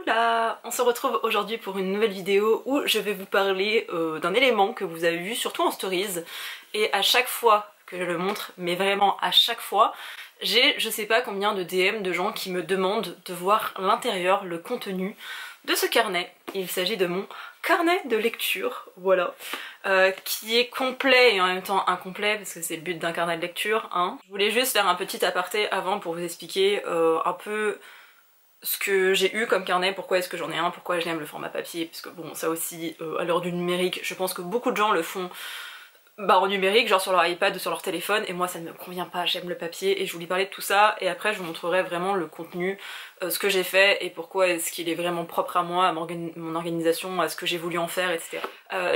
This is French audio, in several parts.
Hola! On se retrouve aujourd'hui pour une nouvelle vidéo où je vais vous parler d'un élément que vous avez vu surtout en stories, et à chaque fois que je le montre, mais vraiment à chaque fois, j'ai je sais pas combien de DM de gens qui me demandent de voir l'intérieur, le contenu de ce carnet. Il s'agit de mon carnet de lecture, voilà, qui est complet et en même temps incomplet parce que c'est le but d'un carnet de lecture, hein. Je voulais juste faire un petit aparté avant pour vous expliquer un peu ce que j'ai eu comme carnet, pourquoi est-ce que j'en ai un, pourquoi j'aime le format papier, parce que bon, ça aussi, à l'heure du numérique, je pense que beaucoup de gens le font en numérique, genre sur leur iPad ou sur leur téléphone, et moi ça ne me convient pas, j'aime le papier, et je voulais parler de tout ça, et après je vous montrerai vraiment le contenu, ce que j'ai fait, et pourquoi est-ce qu'il est vraiment propre à moi, à mon organisation, à ce que j'ai voulu en faire, etc.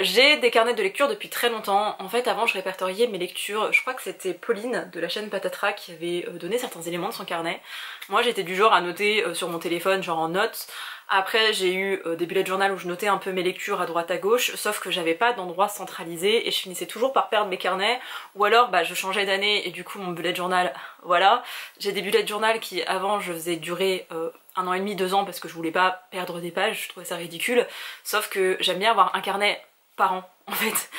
J'ai des carnets de lecture depuis très longtemps. En fait, avant je répertoriais mes lectures, je crois que c'était Pauline de la chaîne Patatra qui avait donné certains éléments de son carnet. Moi j'étais du genre à noter sur mon téléphone, genre en notes. Après j'ai eu des bullet journal où je notais un peu mes lectures à droite à gauche, sauf que j'avais pas d'endroit centralisé et je finissais toujours par perdre mes carnets, ou alors je changeais d'année et du coup mon bullet journal, voilà. J'ai des bullet journal qui avant je faisais durer 1 an et demi, 2 ans parce que je voulais pas perdre des pages, je trouvais ça ridicule, sauf que j'aime bien avoir un carnet par an en fait,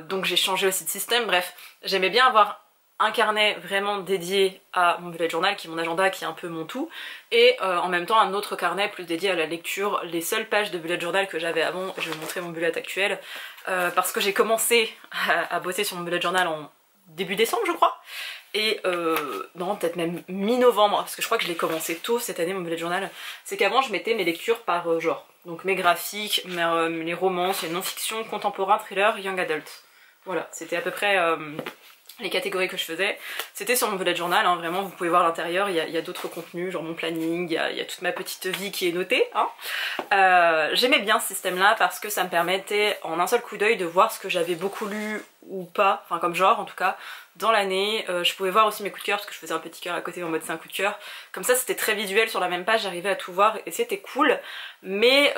donc j'ai changé aussi de système, bref, j'aimais bien avoir un carnet vraiment dédié à mon bullet journal qui est mon agenda, qui est un peu mon tout, et en même temps un autre carnet plus dédié à la lecture, les seules pages de bullet journal que j'avais avant. Je vais vous montrer mon bullet actuel, parce que j'ai commencé à bosser sur mon bullet journal en début décembre je crois, et non peut-être même mi-novembre, parce que je crois que je l'ai commencé tôt cette année mon bullet journal. C'est qu'avant je mettais mes lectures par genre, donc mes graphiques, les romances, les non-fiction, contemporain, thriller, young adult. Voilà, c'était à peu près les catégories que je faisais. C'était sur mon bullet journal, hein, vraiment vous pouvez voir l'intérieur, il y a d'autres contenus, genre mon planning, il y a toute ma petite vie qui est notée, hein. J'aimais bien ce système là parce que ça me permettait en un seul coup d'œil de voir ce que j'avais beaucoup lu ou pas, enfin comme genre en tout cas, dans l'année. Je pouvais voir aussi mes coups de cœur parce que je faisais un petit cœur à côté en mode c'est un coup de cœur. Comme ça c'était très visuel sur la même page, j'arrivais à tout voir et c'était cool, mais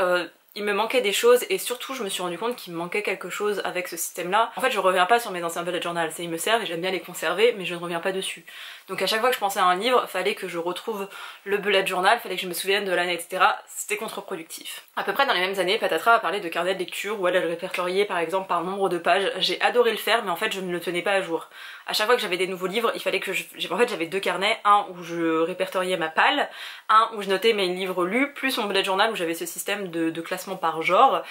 il me manquait des choses, et surtout je me suis rendu compte qu'il me manquait quelque chose avec ce système là. En fait je reviens pas sur mes anciens bullet journal, ils me servent et j'aime bien les conserver, mais je ne reviens pas dessus. Donc à chaque fois que je pensais à un livre, fallait que je retrouve le bullet journal, fallait que je me souvienne de l'année, etc. C'était contre-productif. À peu près dans les mêmes années, Patatra a parlé de carnet de lecture où elle répertoriait par exemple par nombre de pages. J'ai adoré le faire, mais en fait je ne le tenais pas à jour. À chaque fois que j'avais des nouveaux livres, il fallait que en fait j'avais 2 carnets, un où je répertoriais ma palle, un où je notais mes livres lus, plus mon bullet journal où j'avais ce système de classement par genre.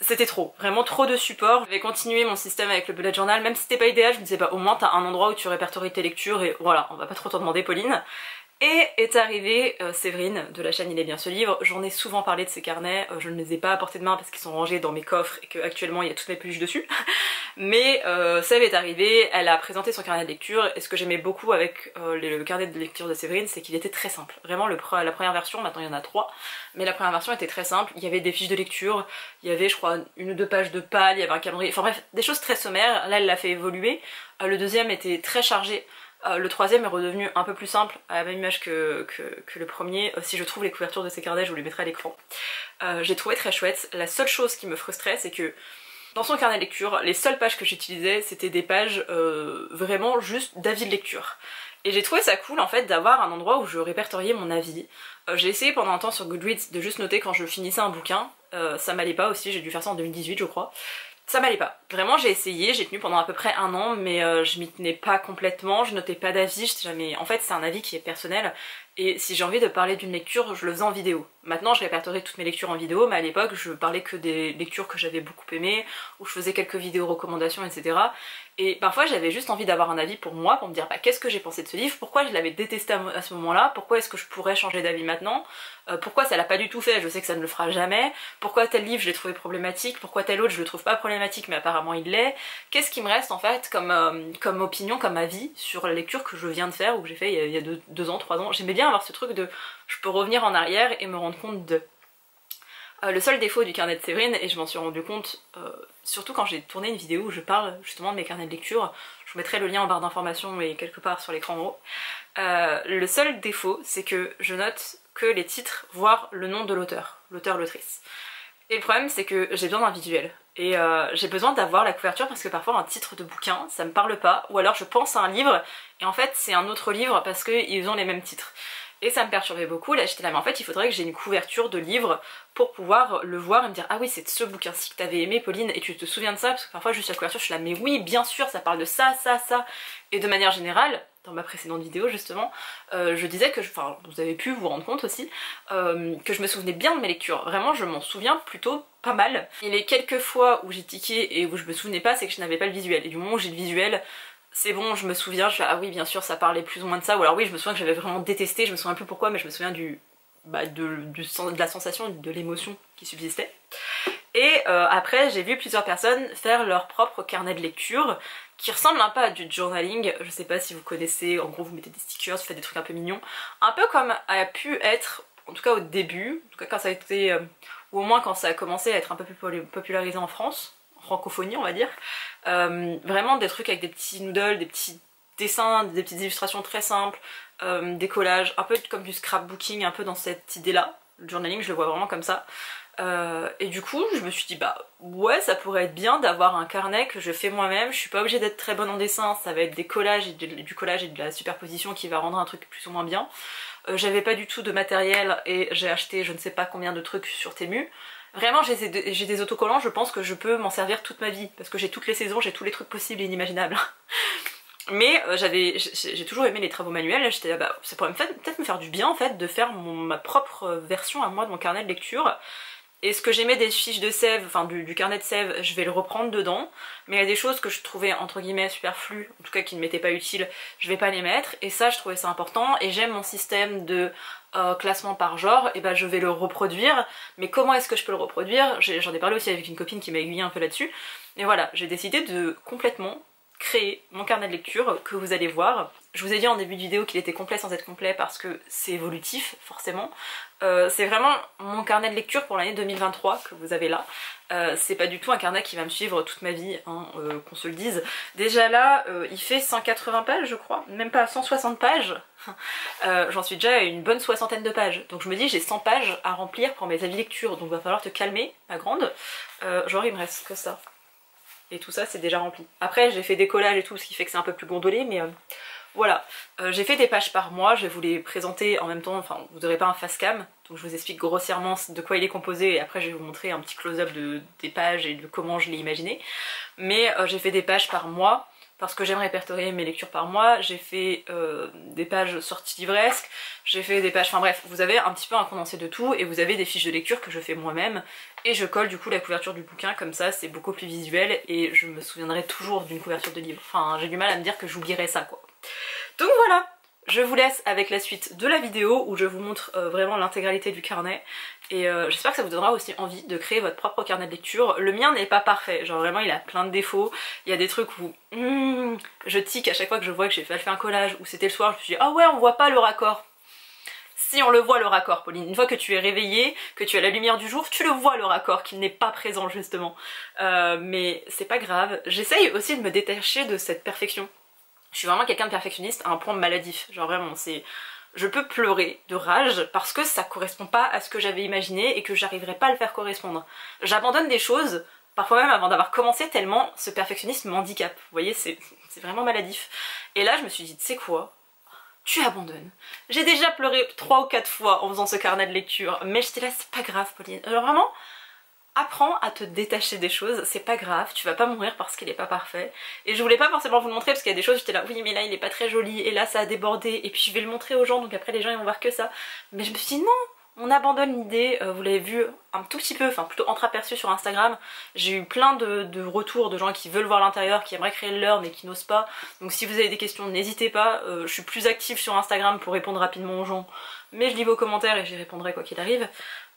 C'était trop, vraiment trop de support. Je vais continuer mon système avec le bullet journal, même si c'était pas idéal, je me disais au moins t'as un endroit où tu répertories tes lectures et voilà, on va pas trop t'en demander Pauline. Et est arrivée Séverine de la chaîne Il est bien ce livre. J'en ai souvent parlé de ces carnets, je ne les ai pas à portée de main parce qu'ils sont rangés dans mes coffres et qu'actuellement il y a toutes mes peluches dessus. Mais Sève est arrivée, elle a présenté son carnet de lecture, et ce que j'aimais beaucoup avec le carnet de lecture de Séverine, c'est qu'il était très simple. Vraiment la première version, maintenant il y en a 3, mais la première version était très simple. Il y avait des fiches de lecture, il y avait je crois 1 ou 2 pages de palle, il y avait un calendrier, enfin bref, des choses très sommaires. Là elle l'a fait évoluer, le deuxième était très chargé. Le troisième est redevenu un peu plus simple, à la même image que le premier. Si je trouve les couvertures de ces carnets, je vous les mettrai à l'écran. J'ai trouvé très chouette. La seule chose qui me frustrait, c'est que dans son carnet de lecture, les seules pages que j'utilisais, c'était des pages vraiment juste d'avis de lecture. Et j'ai trouvé ça cool en fait d'avoir un endroit où je répertoriais mon avis. J'ai essayé pendant un temps sur Goodreads de juste noter quand je finissais un bouquin. Ça m'allait pas aussi, j'ai dû faire ça en 2018 je crois. Ça m'allait pas. Vraiment j'ai essayé, j'ai tenu pendant à peu près 1 an, mais je m'y tenais pas complètement, je notais pas d'avis, jamais... En fait c'est un avis qui est personnel, et si j'ai envie de parler d'une lecture, je le faisais en vidéo. Maintenant je répertorie toutes mes lectures en vidéo, mais à l'époque je parlais que des lectures que j'avais beaucoup aimées, où je faisais quelques vidéos recommandations, etc. Et parfois j'avais juste envie d'avoir un avis pour moi, pour me dire qu'est-ce que j'ai pensé de ce livre, pourquoi je l'avais détesté à ce moment-là, pourquoi est-ce que je pourrais changer d'avis maintenant, pourquoi ça l'a pas du tout fait, je sais que ça ne le fera jamais, pourquoi tel livre je l'ai trouvé problématique, pourquoi tel autre je le trouve pas problématique mais apparemment il l'est, qu'est-ce qui me reste en fait comme opinion, comme avis sur la lecture que je viens de faire ou que j'ai fait il y a 2 ans, 3 ans. J'aimais bien avoir ce truc de je peux revenir en arrière et me rendre compte de... Le seul défaut du carnet de Séverine, et je m'en suis rendu compte surtout quand j'ai tourné une vidéo où je parle justement de mes carnets de lecture, je vous mettrai le lien en barre d'informations et quelque part sur l'écran en haut. Le seul défaut c'est que je note que les titres, voire le nom de l'auteur, l'auteur-l'autrice. Et le problème c'est que j'ai besoin d'un visuel. Et j'ai besoin d'avoir la couverture parce que parfois un titre de bouquin ça me parle pas, ou alors je pense à un livre et en fait c'est un autre livre parce qu'ils ont les mêmes titres. et ça me perturbait beaucoup. Là j'étais là mais en fait il faudrait que j'ai une couverture de livre pour pouvoir le voir et me dire ah oui c'est de ce bouquin-ci que t'avais aimé Pauline et tu te souviens de ça, parce que parfois juste la couverture je suis là mais oui bien sûr ça parle de ça, ça, ça, et de manière générale dans ma précédente vidéo justement, je disais que, enfin vous avez pu vous rendre compte aussi, que je me souvenais bien de mes lectures, vraiment je m'en souviens plutôt pas mal. Et les quelques fois où j'ai tiqué et où je me souvenais pas, c'est que je n'avais pas le visuel, et du moment où j'ai le visuel, c'est bon, je me souviens, je fais ah oui bien sûr ça parlait plus ou moins de ça, ou alors oui je me souviens que j'avais vraiment détesté, je me souviens plus pourquoi, mais je me souviens de la sensation, de l'émotion qui subsistait. Et après j'ai vu plusieurs personnes faire leur propre carnet de lecture qui ressemble un peu à du journaling, je sais pas si vous connaissez, en gros vous mettez des stickers, vous faites des trucs un peu mignons, un peu comme a pu être, en tout cas au début, en tout cas quand ça a été, ou au moins quand ça a commencé à être un peu plus popularisé en France, en francophonie on va dire, vraiment des trucs avec des petits noodles, des petits dessins, des petites illustrations très simples, des collages, un peu comme du scrapbooking, un peu dans cette idée là, le journaling je le vois vraiment comme ça. Et du coup je me suis dit bah ouais ça pourrait être bien d'avoir un carnet que je fais moi-même, je suis pas obligée d'être très bonne en dessin, ça va être des collages et du collage et de la superposition qui va rendre un truc plus ou moins bien. J'avais pas du tout de matériel et j'ai acheté je ne sais pas combien de trucs sur Temu. Vraiment j'ai des autocollants, je pense que je peux m'en servir toute ma vie parce que j'ai toutes les saisons, j'ai tous les trucs possibles et inimaginables. Mais j'ai toujours aimé les travaux manuels, j'étais là bah ça pourrait peut-être me faire du bien en fait de faire ma propre version à moi de mon carnet de lecture. Et ce que j'aimais des fiches de sève, enfin du carnet de sève, je vais le reprendre dedans. Mais il y a des choses que je trouvais entre guillemets superflues, en tout cas qui ne m'étaient pas utiles, je vais pas les mettre. Et ça je trouvais ça important. Et j'aime mon système de classement par genre, et bah je vais le reproduire. Mais comment est-ce que je peux le reproduire? J'en ai parlé aussi avec une copine qui m'a aiguillé un peu là-dessus. Et voilà, j'ai décidé de complètement créer mon carnet de lecture que vous allez voir. Je vous ai dit en début de vidéo qu'il était complet sans être complet parce que c'est évolutif forcément. C'est vraiment mon carnet de lecture pour l'année 2023 que vous avez là. C'est pas du tout un carnet qui va me suivre toute ma vie, hein, qu'on se le dise. Déjà là, il fait 180 pages je crois, même pas 160 pages. J'en suis déjà à une bonne soixantaine de pages. Donc je me dis j'ai 100 pages à remplir pour mes avis lecture, donc va falloir te calmer ma grande. Genre il me reste que ça. Et tout ça c'est déjà rempli. Après j'ai fait des collages et tout, ce qui fait que c'est un peu plus gondolé, mais voilà. J'ai fait des pages par mois, je vais vous les présenter en même temps, enfin vous n'aurez pas un face cam, donc je vous explique grossièrement de quoi il est composé et après je vais vous montrer un petit close-up des pages et de comment je l'ai imaginé. Mais j'ai fait des pages par mois, parce que j'aime répertorier mes lectures par mois, j'ai fait des pages sorties livresques, j'ai fait des pages, enfin bref, vous avez un petit peu un condensé de tout et vous avez des fiches de lecture que je fais moi-même et je colle du coup la couverture du bouquin, comme ça c'est beaucoup plus visuel et je me souviendrai toujours d'une couverture de livre. Enfin j'ai du mal à me dire que j'oublierai ça quoi. Donc voilà, je vous laisse avec la suite de la vidéo où je vous montre vraiment l'intégralité du carnet et j'espère que ça vous donnera aussi envie de créer votre propre carnet de lecture. Le mien n'est pas parfait, genre vraiment il a plein de défauts, il y a des trucs où je tique à chaque fois que je vois que j'ai fait un collage ou c'était le soir, je me suis dit ah ouais on voit pas le raccord. Si on le voit le raccord Pauline, une fois que tu es réveillée, que tu as la lumière du jour, tu le vois le raccord qui n'est pas présent justement. Mais c'est pas grave, j'essaye aussi de me détacher de cette perfection. Je suis vraiment quelqu'un de perfectionniste à un point maladif, genre vraiment c'est... Je peux pleurer de rage parce que ça correspond pas à ce que j'avais imaginé et que j'arriverai pas à le faire correspondre. J'abandonne des choses, parfois même avant d'avoir commencé, tellement ce perfectionnisme m'handicape. Vous voyez, c'est vraiment maladif. Et là je me suis dit, tu sais quoi, tu abandonnes. J'ai déjà pleuré 3 ou 4 fois en faisant ce carnet de lecture, mais j'étais là, c'est pas grave Pauline. Alors vraiment, apprends à te détacher des choses, c'est pas grave, tu vas pas mourir parce qu'il est pas parfait. Et je voulais pas forcément vous le montrer parce qu'il y a des choses, j'étais là, oui mais là il est pas très joli, et là ça a débordé, et puis je vais le montrer aux gens, donc après les gens ils vont voir que ça. Mais je me suis dit non, on abandonne l'idée, vous l'avez vu un tout petit peu, enfin plutôt entreaperçu sur Instagram. J'ai eu plein de retours de gens qui veulent voir l'intérieur, qui aimeraient créer le leur mais qui n'osent pas. Donc si vous avez des questions, n'hésitez pas, je suis plus active sur Instagram pour répondre rapidement aux gens. Mais je lis vos commentaires et j'y répondrai quoi qu'il arrive.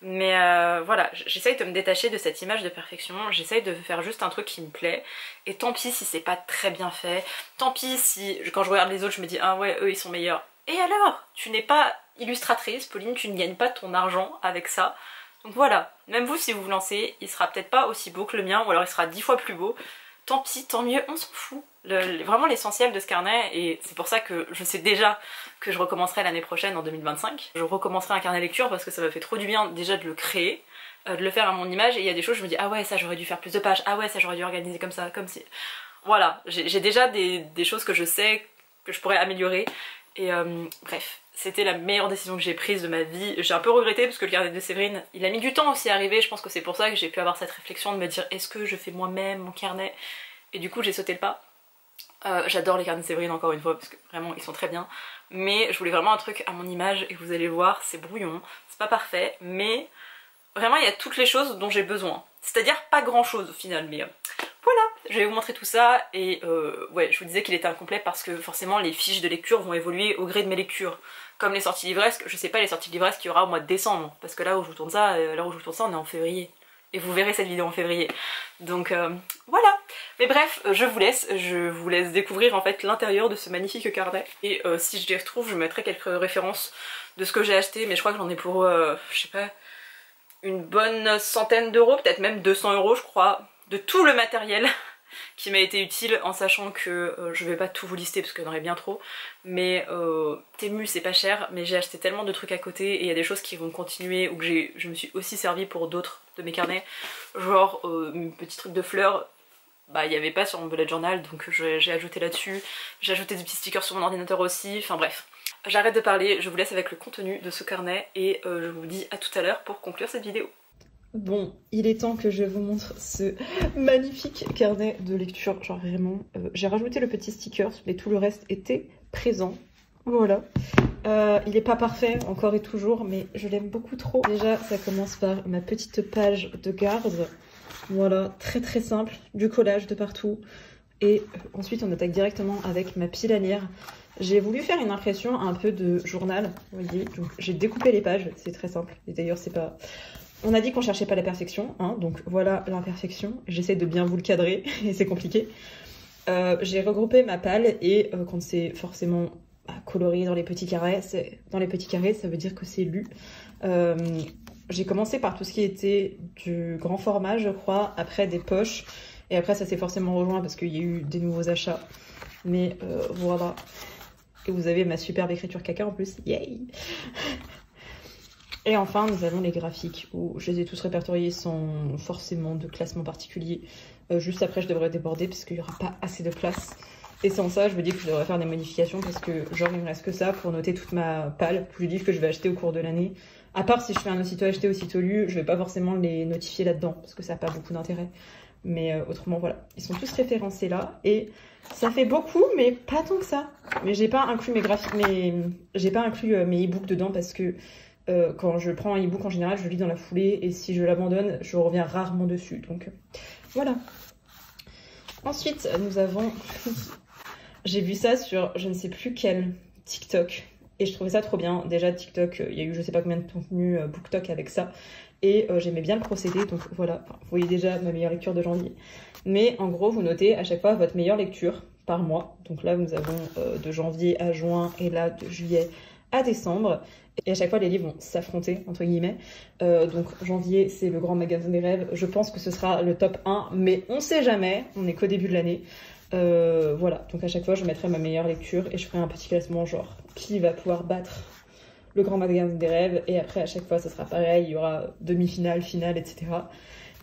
Mais voilà, j'essaye de me détacher de cette image de perfection, j'essaye de faire juste un truc qui me plaît. Et tant pis si c'est pas très bien fait, tant pis si quand je regarde les autres je me dis ah ouais eux ils sont meilleurs. Et alors, tu n'es pas illustratrice Pauline, tu ne gagnes pas ton argent avec ça. Donc voilà, même vous si vous vous lancez, il sera peut-être pas aussi beau que le mien ou alors il sera 10 fois plus beau. Tant pis, tant mieux, on s'en fout. Vraiment l'essentiel de ce carnet, et c'est pour ça que je sais déjà que je recommencerai l'année prochaine en 2025. Je recommencerai un carnet lecture parce que ça m'a fait trop du bien déjà de le créer, de le faire à mon image, et il y a des choses je me dis ah ouais ça j'aurais dû faire plus de pages, ah ouais ça j'aurais dû organiser comme ça, comme si... Voilà, j'ai déjà des choses que je sais que je pourrais améliorer. Et bref, c'était la meilleure décision que j'ai prise de ma vie. J'ai un peu regretté parce que le carnet de Séverine, il a mis du temps aussi à arriver. Je pense que c'est pour ça que j'ai pu avoir cette réflexion de me dire est-ce que je fais moi-même mon carnet? Et du coup j'ai sauté le pas. J'adore les carnets de Séverine encore une fois parce que vraiment ils sont très bien. Mais je voulais vraiment un truc à mon image et vous allez voir, c'est brouillon, c'est pas parfait, mais vraiment il y a toutes les choses dont j'ai besoin. C'est-à-dire pas grand chose au final, mais voilà, je vais vous montrer tout ça. Et ouais, je vous disais qu'il était incomplet parce que forcément les fiches de lecture vont évoluer au gré de mes lectures. Comme les sorties livresques, je sais pas les sorties livresques qu'il y aura au mois de décembre, parce que là où je vous tourne ça, on est en février. Et vous verrez cette vidéo en février. Donc voilà. Mais bref, je vous laisse découvrir en fait l'intérieur de ce magnifique carnet. Et si je les retrouve, je mettrai quelques références de ce que j'ai acheté, mais je crois que j'en ai pour, je sais pas, une bonne centaine d'euros, peut-être même 200 € je crois, de tout le matériel qui m'a été utile, en sachant que je vais pas tout vous lister parce qu'il y en aurait bien trop, mais Temu c'est pas cher, mais j'ai acheté tellement de trucs à côté et il y a des choses qui vont continuer ou que je me suis aussi servi pour d'autres de mes carnets, genre un petit truc de fleurs, bah il n'y avait pas sur mon bullet journal donc j'ai ajouté là-dessus, j'ai ajouté des petits stickers sur mon ordinateur aussi, enfin bref. J'arrête de parler, je vous laisse avec le contenu de ce carnet et je vous dis à tout à l'heure pour conclure cette vidéo. Bon, il est temps que je vous montre ce magnifique carnet de lecture, genre vraiment, j'ai rajouté le petit sticker, mais tout le reste était présent, voilà. Il est pas parfait, encore et toujours, mais je l'aime beaucoup trop. Déjà, ça commence par ma petite page de garde, voilà, très très simple, du collage de partout, et ensuite on attaque directement avec ma pile à lire. J'ai voulu faire une impression un peu de journal, vous voyez, donc j'ai découpé les pages, c'est très simple, et d'ailleurs c'est pas... On a dit qu'on cherchait pas la perfection, hein, donc voilà l'imperfection. J'essaie de bien vous le cadrer et c'est compliqué. J'ai regroupé ma palle et quand c'est forcément colorié dans les petits carrés, ça veut dire que c'est lu. J'ai commencé par tout ce qui était du grand format, je crois, après des poches, et après ça s'est forcément rejoint parce qu'il y a eu des nouveaux achats. Mais voilà. Et vous avez ma superbe écriture caca en plus, yay! Et enfin, nous avons les graphiques, où je les ai tous répertoriés sans forcément de classement particulier. Juste après, je devrais déborder parce qu'il n'y aura pas assez de place. Et sans ça, je me dis que je devrais faire des modifications parce que genre, il me reste que ça pour noter toute ma palle, tous les livres que je vais acheter au cours de l'année. À part si je fais un aussitôt acheté, aussitôt lu, je vais pas forcément les notifier là-dedans parce que ça n'a pas beaucoup d'intérêt. Mais autrement, voilà. Ils sont tous référencés là et ça fait beaucoup, mais pas tant que ça. Mais j'ai pas inclus mes graphiques, j'ai pas inclus mes e-books dedans parce que quand je prends un e-book en général, je le lis dans la foulée et si je l'abandonne, je reviens rarement dessus. Donc voilà. Ensuite, nous avons... J'ai vu ça sur je ne sais plus quel TikTok et je trouvais ça trop bien. Déjà TikTok, il y a eu je sais pas combien de contenu BookTok avec ça et j'aimais bien le procédé. Donc voilà, enfin, vous voyez déjà ma meilleure lecture de janvier. Mais en gros, vous notez à chaque fois votre meilleure lecture par mois. Donc là, nous avons de janvier à juin et là de juillet à décembre. Et à chaque fois, les livres vont s'affronter, entre guillemets. Donc janvier, c'est le grand magasin des rêves. Je pense que ce sera le top 1, mais on sait jamais. On n'est qu'au début de l'année. Voilà, donc à chaque fois, je mettrai ma meilleure lecture et je ferai un petit classement, genre, qui va pouvoir battre le grand magasin des rêves. Et après, à chaque fois, ce sera pareil. Il y aura demi-finale, finale, etc.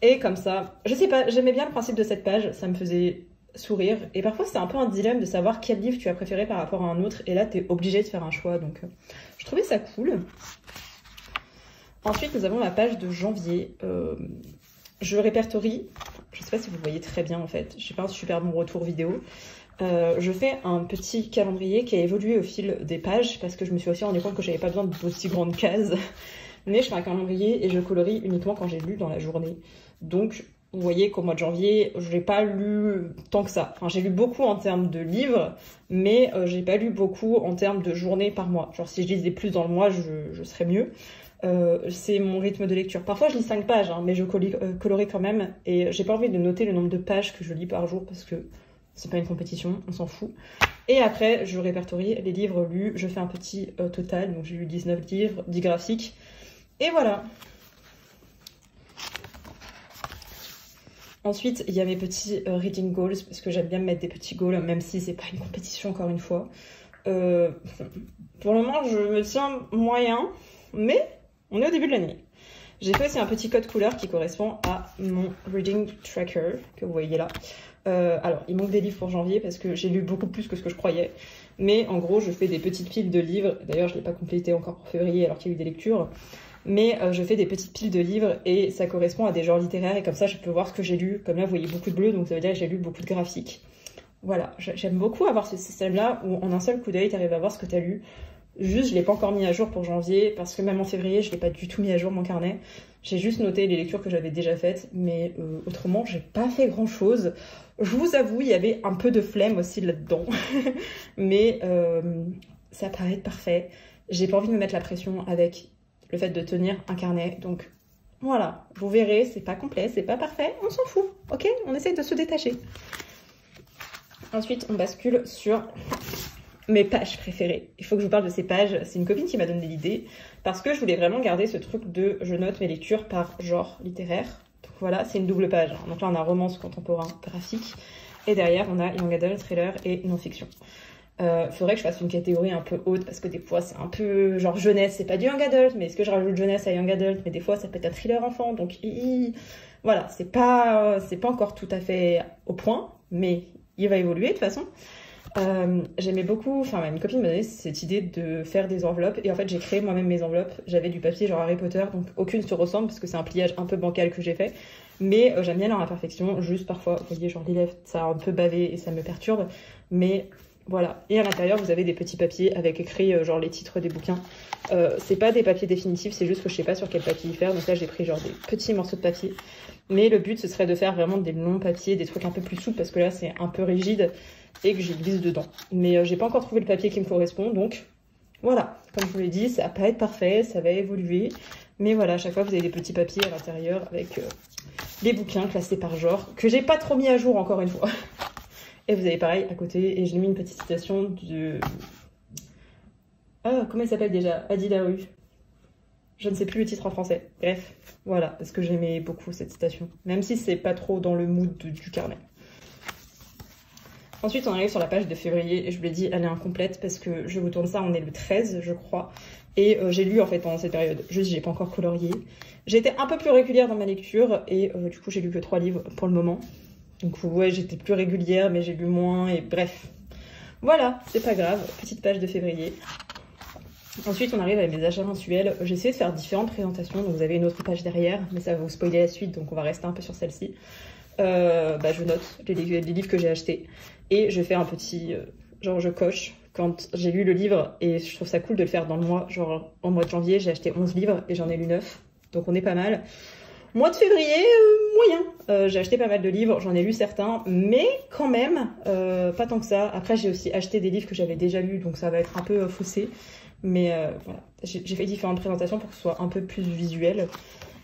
Et comme ça, je sais pas, j'aimais bien le principe de cette page. Ça me faisait sourire. Et parfois, c'est un peu un dilemme de savoir quel livre tu as préféré par rapport à un autre. Et là, t'es obligé de faire un choix. Donc, je trouvais ça cool. Ensuite, nous avons la page de janvier. Je répertorie. Je sais pas si vous le voyez très bien en fait. Je fais pas un super bon retour vidéo. Je fais un petit calendrier qui a évolué au fil des pages parce que je me suis aussi rendu compte que j'avais pas besoin d'aussi grandes cases. Mais je fais un calendrier et je colorie uniquement quand j'ai lu dans la journée. Donc, vous voyez qu'au mois de janvier, je n'ai pas lu tant que ça. Enfin, j'ai lu beaucoup en termes de livres, mais j'ai pas lu beaucoup en termes de journées par mois. Genre, si je lisais plus dans le mois, je serais mieux. C'est mon rythme de lecture. Parfois, je lis 5 pages, hein, mais je colorie quand même. Et j'ai pas envie de noter le nombre de pages que je lis par jour parce que c'est pas une compétition, on s'en fout. Et après, je répertorie les livres lus. Je fais un petit total. Donc, j'ai lu 19 livres, 10 graphiques. Et voilà. Ensuite, il y a mes petits reading goals, parce que j'aime bien me mettre des petits goals, même si c'est pas une compétition encore une fois. Pour le moment, je me tiens moyen, mais on est au début de l'année. J'ai fait aussi un petit code couleur qui correspond à mon reading tracker, que vous voyez là. Alors, il manque des livres pour janvier, parce que j'ai lu beaucoup plus que ce que je croyais. Mais en gros, je fais des petites piles de livres. D'ailleurs, je ne l'ai pas complété encore pour février alors qu'il y a eu des lectures. Mais je fais des petites piles de livres et ça correspond à des genres littéraires. Et comme ça, je peux voir ce que j'ai lu. Comme là, vous voyez beaucoup de bleu, donc ça veut dire que j'ai lu beaucoup de graphiques. Voilà, j'aime beaucoup avoir ce système-là où en un seul coup d'œil, tu arrives à voir ce que tu as lu. Juste, je ne l'ai pas encore mis à jour pour janvier parce que même en février, je ne l'ai pas du tout mis à jour mon carnet. J'ai juste noté les lectures que j'avais déjà faites, mais autrement, j'ai pas fait grand-chose. Je vous avoue, il y avait un peu de flemme aussi là-dedans, mais ça paraît être parfait. J'ai pas envie de me mettre la pression avec le fait de tenir un carnet, donc voilà, vous verrez, c'est pas complet, c'est pas parfait, on s'en fout, ok? On essaye de se détacher. Ensuite, on bascule sur mes pages préférées. Il faut que je vous parle de ces pages. C'est une copine qui m'a donné l'idée parce que je voulais vraiment garder ce truc de je note mes lectures par genre littéraire. Donc voilà, c'est une double page. Donc là, on a romance, contemporain, graphique. Et derrière, on a young adult, thriller et non-fiction. Faudrait que je fasse une catégorie un peu haute parce que des fois, c'est un peu genre jeunesse. C'est pas du young adult, mais est-ce que je rajoute jeunesse à young adult? Mais des fois, ça peut être un thriller enfant. Donc voilà, c'est pas encore tout à fait au point, mais il va évoluer de toute façon. J'aimais beaucoup, enfin une copine m'a donné cette idée de faire des enveloppes et en fait j'ai créé moi-même mes enveloppes. J'avais du papier genre Harry Potter, donc aucune se ressemble parce que c'est un pliage un peu bancal que j'ai fait, mais j'aime bien leur imperfection. Juste parfois, vous voyez, genre les lèvres ça a un peu bavé et ça me perturbe, mais voilà. Et à l'intérieur vous avez des petits papiers avec écrit genre les titres des bouquins. C'est pas des papiers définitifs, c'est juste que je sais pas sur quel papier y faire, donc là j'ai pris genre des petits morceaux de papier. Mais le but ce serait de faire vraiment des longs papiers, des trucs un peu plus souples parce que là c'est un peu rigide et que j'y glisse dedans. Mais j'ai pas encore trouvé le papier qui me correspond, donc voilà. Comme je vous l'ai dit, ça va pas être parfait, ça va évoluer. Mais voilà, à chaque fois vous avez des petits papiers à l'intérieur avec les bouquins classés par genre, que j'ai pas trop mis à jour encore une fois. Et vous avez pareil à côté, et j'ai mis une petite citation de... Ah, comment elle s'appelle déjà? Adi Larue. Je ne sais plus le titre en français. Bref, voilà, parce que j'aimais beaucoup cette citation. Même si c'est pas trop dans le mood du carnet. Ensuite, on arrive sur la page de février, et je vous l'ai dit, elle est incomplète, parce que je vous tourne ça, on est le 13, je crois. Et j'ai lu, en fait, pendant cette période. Juste, j'ai pas encore colorié. J'ai été un peu plus régulière dans ma lecture, et du coup, j'ai lu que 3 livres pour le moment. Donc, ouais, j'étais plus régulière, mais j'ai lu moins, et bref. Voilà, c'est pas grave. Petite page de février. Ensuite, on arrive avec mes achats mensuels. J'ai essayé de faire différentes présentations, donc vous avez une autre page derrière, mais ça va vous spoiler la suite, donc on va rester un peu sur celle-ci. Je note les livres que j'ai achetés, et je fais un petit... genre, je coche quand j'ai lu le livre, et je trouve ça cool de le faire dans le mois. Genre, en mois de janvier, j'ai acheté 11 livres, et j'en ai lu 9, donc on est pas mal. Mois de février, moyen. J'ai acheté pas mal de livres, j'en ai lu certains, mais quand même, pas tant que ça. Après, j'ai aussi acheté des livres que j'avais déjà lus, donc ça va être un peu faussé. Mais voilà, j'ai fait différentes présentations pour que ce soit un peu plus visuel.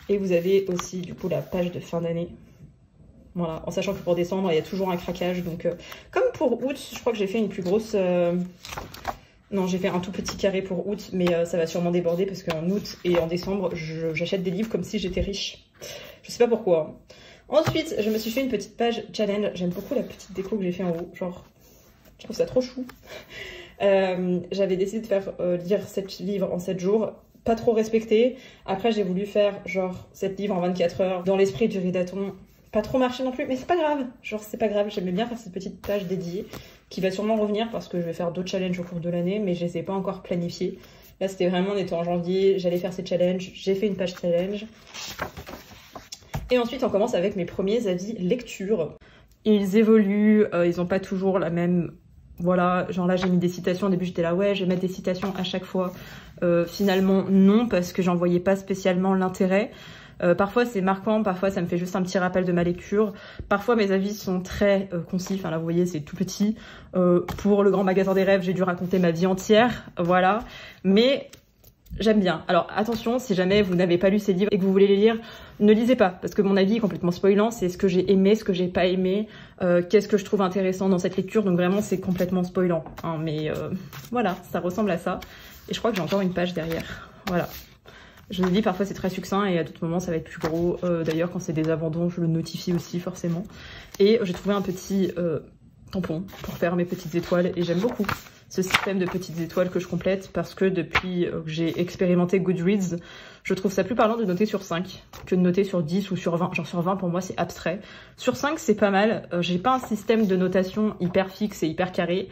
Et vous avez aussi du coup la page de fin d'année. Voilà, en sachant que pour décembre, il y a toujours un craquage. Donc comme pour août, je crois que j'ai fait une plus grosse... Non, j'ai fait un tout petit carré pour août, mais ça va sûrement déborder parce qu'en août et en décembre, j'achète des livres comme si j'étais riche. Je sais pas pourquoi. Ensuite, je me suis fait une petite page challenge. J'aime beaucoup la petite déco que j'ai fait en haut. Genre, je trouve ça trop chou. J'avais décidé de faire lire 7 livres en 7 jours, pas trop respecté. Après j'ai voulu faire genre 7 livres en 24 heures dans l'esprit du Ridaton, pas trop marché non plus, mais c'est pas grave, genre c'est pas grave. J'aimais bien faire cette petite page dédiée qui va sûrement revenir parce que je vais faire d'autres challenges au cours de l'année, mais je les ai pas encore planifiés. Là c'était vraiment, on était en janvier, j'allais faire ces challenges, j'ai fait une page challenge. Et ensuite on commence avec mes premiers avis lecture. Ils évoluent, ils ont pas toujours la même... Voilà, genre là j'ai mis des citations, au début j'étais là ouais je vais mettre des citations à chaque fois, finalement non parce que j'en voyais pas spécialement l'intérêt. Parfois c'est marquant, parfois ça me fait juste un petit rappel de ma lecture, parfois mes avis sont très concis, enfin là vous voyez c'est tout petit, pour le grand magasin des rêves j'ai dû raconter ma vie entière, voilà, mais j'aime bien. Alors attention, si jamais vous n'avez pas lu ces livres et que vous voulez les lire, ne lisez pas, parce que mon avis est complètement spoilant, c'est ce que j'ai aimé, ce que j'ai pas aimé, qu'est-ce que je trouve intéressant dans cette lecture, donc vraiment c'est complètement spoilant, hein, mais voilà, ça ressemble à ça, et je crois que j'ai encore une page derrière, voilà. Je vous dis, parfois c'est très succinct, et à d'autres moments ça va être plus gros, d'ailleurs quand c'est des abandons, je le notifie aussi forcément, et j'ai trouvé un petit tampon pour faire mes petites étoiles, et j'aime beaucoup ce système de petites étoiles que je complète parce que depuis que j'ai expérimenté Goodreads, je trouve ça plus parlant de noter sur 5 que de noter sur 10 ou sur 20. Genre sur 20 pour moi c'est abstrait. Sur 5 c'est pas mal, j'ai pas un système de notation hyper fixe et hyper carré.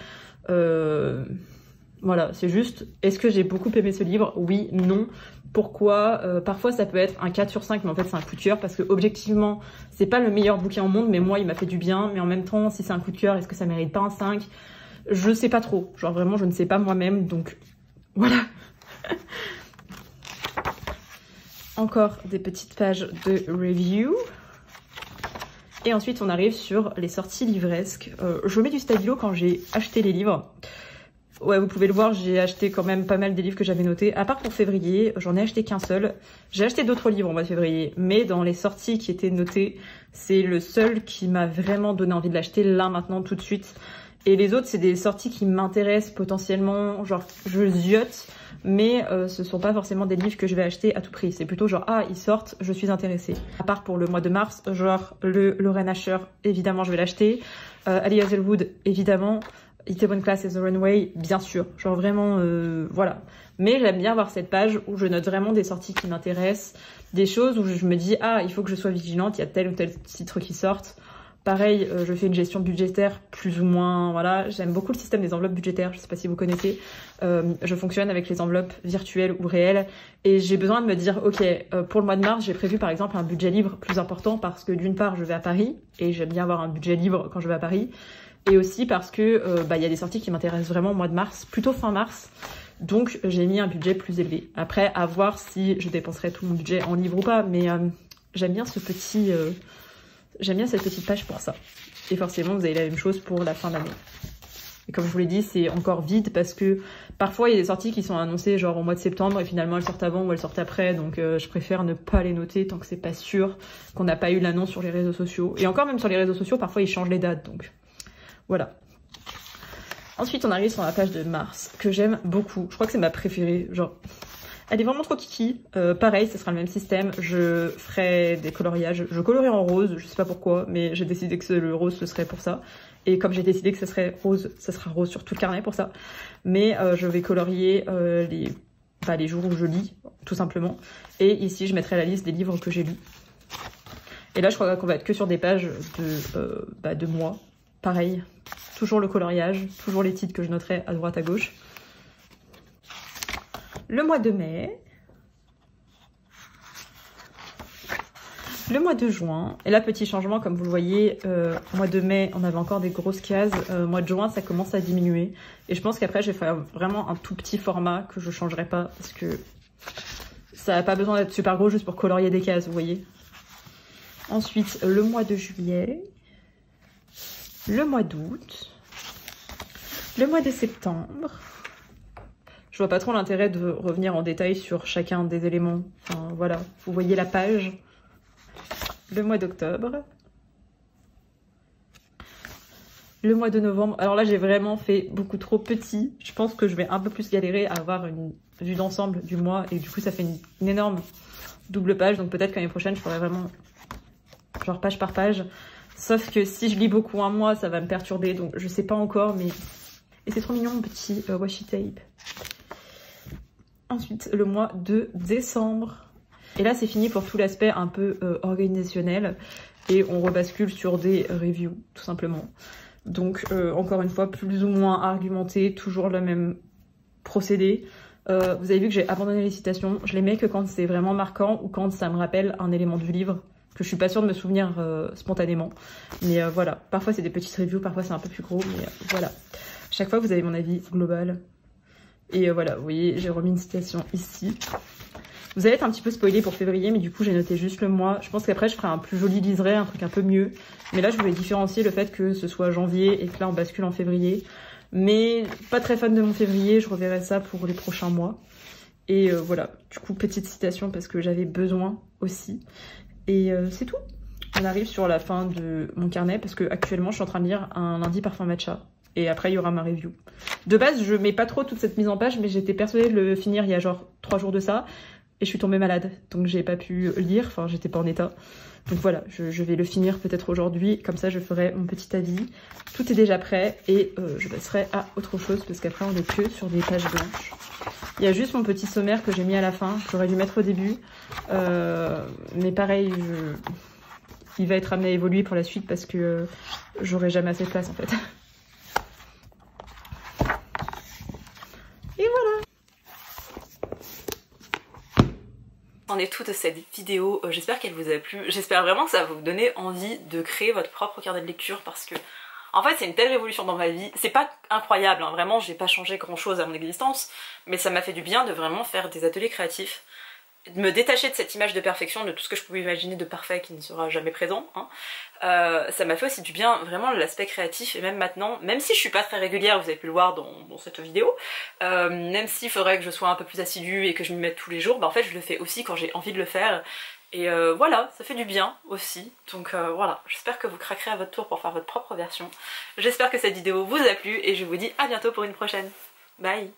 Voilà, c'est juste, est-ce que j'ai beaucoup aimé ce livre? Oui, non. Pourquoi? Parfois ça peut être un 4 sur 5, mais en fait c'est un coup de cœur, parce que objectivement, c'est pas le meilleur bouquin au monde, mais moi il m'a fait du bien, mais en même temps, si c'est un coup de cœur, est-ce que ça mérite pas un 5? Je sais pas trop, genre vraiment je ne sais pas moi-même, donc voilà. Encore des petites pages de review. Et ensuite on arrive sur les sorties livresques. Je mets du stabilo quand j'ai acheté les livres. Ouais, vous pouvez le voir, j'ai acheté quand même pas mal des livres que j'avais notés. À part pour février, j'en ai acheté qu'un seul. J'ai acheté d'autres livres en mois de février, mais dans les sorties qui étaient notées, c'est le seul qui m'a vraiment donné envie de l'acheter là, maintenant, tout de suite. Et les autres, c'est des sorties qui m'intéressent potentiellement, genre je ziote, mais ce sont pas forcément des livres que je vais acheter à tout prix. C'est plutôt genre, ah, ils sortent, je suis intéressée. À part pour le mois de mars, genre le Lorraine Asher, évidemment, je vais l'acheter. Ali Hazelwood, évidemment. Itaewon Class et The Runway, bien sûr, genre vraiment, voilà. Mais j'aime bien avoir cette page où je note vraiment des sorties qui m'intéressent, des choses où je me dis, ah, il faut que je sois vigilante, il y a tel ou tel titre qui sortent. Pareil, je fais une gestion budgétaire plus ou moins, voilà. J'aime beaucoup le système des enveloppes budgétaires, je sais pas si vous connaissez. Je fonctionne avec les enveloppes virtuelles ou réelles et j'ai besoin de me dire, ok, pour le mois de mars, j'ai prévu par exemple un budget livre plus important parce que d'une part, je vais à Paris et j'aime bien avoir un budget livre quand je vais à Paris. Et aussi parce que y a des sorties qui m'intéressent vraiment au mois de mars, plutôt fin mars. Donc j'ai mis un budget plus élevé. Après, à voir si je dépenserai tout mon budget en livres ou pas. Mais j'aime bien ce petit, j'aime bien cette petite page pour ça. Et forcément, vous avez la même chose pour la fin d'année. Et comme je vous l'ai dit, c'est encore vide parce que parfois il y a des sorties qui sont annoncées genre au mois de septembre et finalement elles sortent avant ou elles sortent après. Donc je préfère ne pas les noter tant que c'est pas sûr qu'on n'a pas eu l'annonce sur les réseaux sociaux. Et encore même sur les réseaux sociaux, parfois ils changent les dates. Donc voilà. Ensuite, on arrive sur la page de mars, que j'aime beaucoup. Je crois que c'est ma préférée. Genre, elle est vraiment trop kiki. Pareil, ce sera le même système. Je ferai des coloriages. Je colorerai en rose, je sais pas pourquoi, mais j'ai décidé que le rose, ce serait pour ça. Et comme j'ai décidé que ce serait rose, ça sera rose sur tout le carnet pour ça. Mais je vais colorier les jours où je lis, tout simplement. Et ici, je mettrai la liste des livres que j'ai lus. Et là, je crois qu'on va être que sur des pages de mois. Pareil, toujours le coloriage, toujours les titres que je noterai à droite à gauche. Le mois de mai. Le mois de juin. Et là, petit changement, comme vous le voyez, mois de mai, on avait encore des grosses cases. Mois de juin, ça commence à diminuer. Et je pense qu'après, je vais faire vraiment un tout petit format que je ne changerai pas. Parce que ça n'a pas besoin d'être super gros juste pour colorier des cases, vous voyez. Ensuite, le mois de juillet. Le mois d'août, le mois de septembre. Je vois pas trop l'intérêt de revenir en détail sur chacun des éléments. Enfin voilà, vous voyez la page. Le mois d'octobre. Le mois de novembre. Alors là, j'ai vraiment fait beaucoup trop petit. Je pense que je vais un peu plus galérer à avoir une vue d'ensemble du mois. Et du coup, ça fait une énorme double page. Donc peut-être qu'année prochaine, je ferai vraiment genre page par page. Sauf que si je lis beaucoup un mois, ça va me perturber, donc je sais pas encore, mais... Et c'est trop mignon, mon petit washi tape. Ensuite, le mois de décembre. Et là, c'est fini pour tout l'aspect un peu organisationnel. Et on rebascule sur des reviews, tout simplement. Donc, encore une fois, plus ou moins argumenté, toujours le même procédé. Vous avez vu que j'ai abandonné les citations. Je les mets que quand c'est vraiment marquant ou quand ça me rappelle un élément du livre. Que je suis pas sûre de me souvenir spontanément. Mais voilà, parfois c'est des petites reviews, parfois c'est un peu plus gros, mais voilà. Chaque fois vous avez mon avis global. Et voilà, vous voyez, j'ai remis une citation ici. Vous allez être un petit peu spoilé pour février, mais du coup j'ai noté juste le mois. Je pense qu'après je ferai un plus joli liseré, un truc un peu mieux. Mais là je voulais différencier le fait que ce soit janvier et que là on bascule en février. Mais pas très fan de mon février, je reverrai ça pour les prochains mois. Et voilà, du coup petite citation parce que j'avais besoin aussi. Et c'est tout. On arrive sur la fin de mon carnet parce que actuellement je suis en train de lire un lundi parfum matcha. Et après il y aura ma review. De base je mets pas trop toute cette mise en page, mais j'étais persuadée de le finir il y a genre 3 jours de ça. Et je suis tombée malade, donc j'ai pas pu lire, enfin j'étais pas en état. Donc voilà, je vais le finir peut-être aujourd'hui, comme ça je ferai mon petit avis. Tout est déjà prêt et je passerai à autre chose parce qu'après on est que sur des pages blanches. Il y a juste mon petit sommaire que j'ai mis à la fin, j'aurais dû mettre au début. Mais pareil, il va être amené à évoluer pour la suite parce que j'aurai jamais assez de place en fait. c'en est tout de cette vidéo, j'espère qu'elle vous a plu, j'espère vraiment que ça va vous donner envie de créer votre propre carnet de lecture parce que en fait c'est une telle révolution dans ma vie, c'est pas incroyable, hein, vraiment j'ai pas changé grand chose à mon existence, mais ça m'a fait du bien de vraiment faire des ateliers créatifs, de me détacher de cette image de perfection, de tout ce que je pouvais imaginer de parfait qui ne sera jamais présent, hein. Ça m'a fait aussi du bien, vraiment l'aspect créatif, et même maintenant, même si je suis pas très régulière, vous avez pu le voir dans cette vidéo, même s'il faudrait que je sois un peu plus assidue et que je m'y mette tous les jours, bah en fait je le fais aussi quand j'ai envie de le faire, et voilà, ça fait du bien aussi, donc voilà, j'espère que vous craquerez à votre tour pour faire votre propre version, j'espère que cette vidéo vous a plu, et je vous dis à bientôt pour une prochaine, bye.